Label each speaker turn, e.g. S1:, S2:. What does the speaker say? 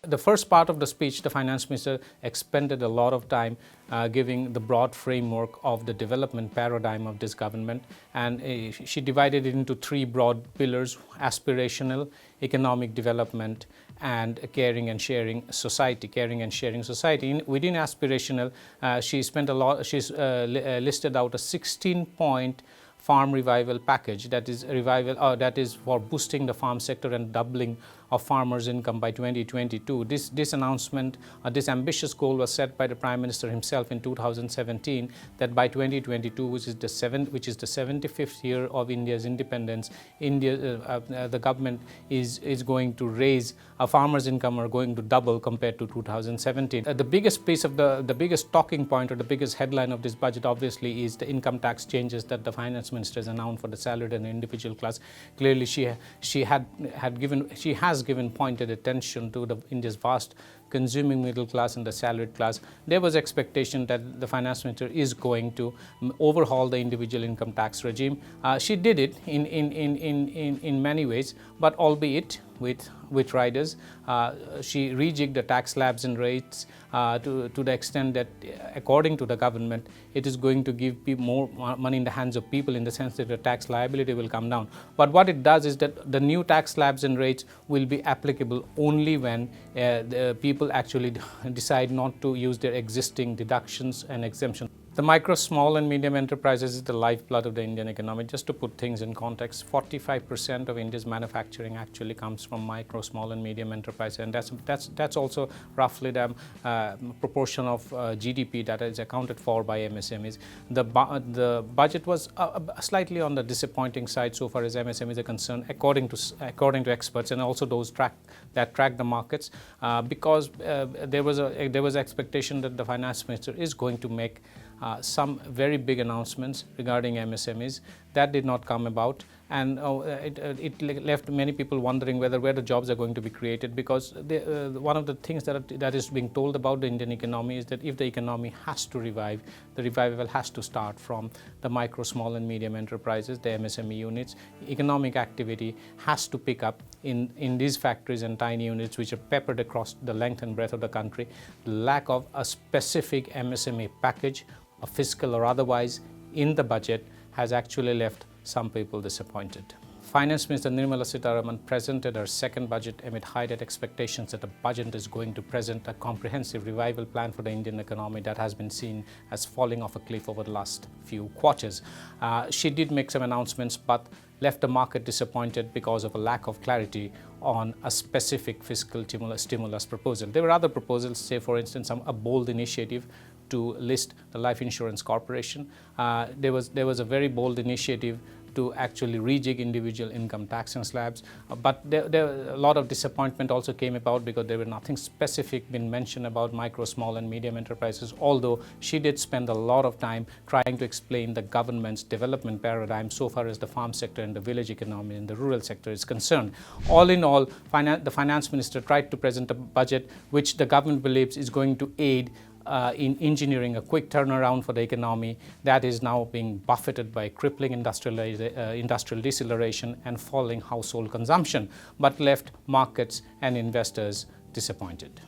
S1: the first part of the speech, the finance minister expended a lot of time giving the broad framework of the development paradigm of this government, and she divided it into three broad pillars: aspirational, economic development, and caring and sharing society. Within aspirational, she's listed out a 16-point farm revival package, that is for boosting the farm sector and doubling of farmers' income by 2022. This announcement, this ambitious goal was set by the Prime Minister himself in 2017, that by 2022, which is the 75th year of India's independence, the government is going to raise farmers' income are going to double compared to 2017. The biggest piece of the biggest talking point, or the biggest headline of this budget, obviously, is the income tax changes that the finance minister has announced for the salaried and individual class. Clearly, she has given pointed attention to India's vast consuming middle class and the salaried class. There was expectation that the finance minister is going to overhaul the individual income tax regime. She did it in many ways, but albeit with riders. She rejigged the tax slabs and rates to the extent that, according to the government, it is going to give more money in the hands of people, in the sense that the tax liability will come down. But what it does is that the new tax slabs and rates will be applicable only when the people actually decide not to use their existing deductions and exemptions. The micro, small and medium enterprises is the lifeblood of the Indian economy. Just to put things in context, 45% of India's manufacturing actually comes from micro, small and medium enterprises, and that's also roughly the proportion of GDP that is accounted for by MSMEs. The budget was slightly on the disappointing side so far as MSMEs are concerned, according to experts and also those that track the markets, because there was expectation that the finance minister is going to make some very big announcements regarding MSMEs. That did not come about, and it left many people wondering where the jobs are going to be created, because one of the things that is being told about the Indian economy is that if the economy has to revive, the revival has to start from the micro, small and medium enterprises, the MSME units. Economic activity has to pick up in these factories and tiny units which are peppered across the length and breadth of the country. The lack of a specific MSME package, a fiscal or otherwise, in the budget has actually left some people disappointed. Finance Minister Nirmala Sitharaman presented her second budget amid heightened expectations that the budget is going to present a comprehensive revival plan for the Indian economy that has been seen as falling off a cliff over the last few quarters. She did make some announcements, but left the market disappointed because of a lack of clarity on a specific fiscal stimulus proposal. There were other proposals, say for instance a bold initiative to list the Life Insurance Corporation. There was a very bold initiative to actually rejig individual income tax and slabs, but a lot of disappointment also came about because there was nothing specific been mentioned about micro, small and medium enterprises, although she did spend a lot of time trying to explain the government's development paradigm so far as the farm sector and the village economy and the rural sector is concerned. All in all, the finance minister tried to present a budget which the government believes is going to aid in engineering a quick turnaround for the economy that is now being buffeted by crippling industrial deceleration and falling household consumption, but left markets and investors disappointed.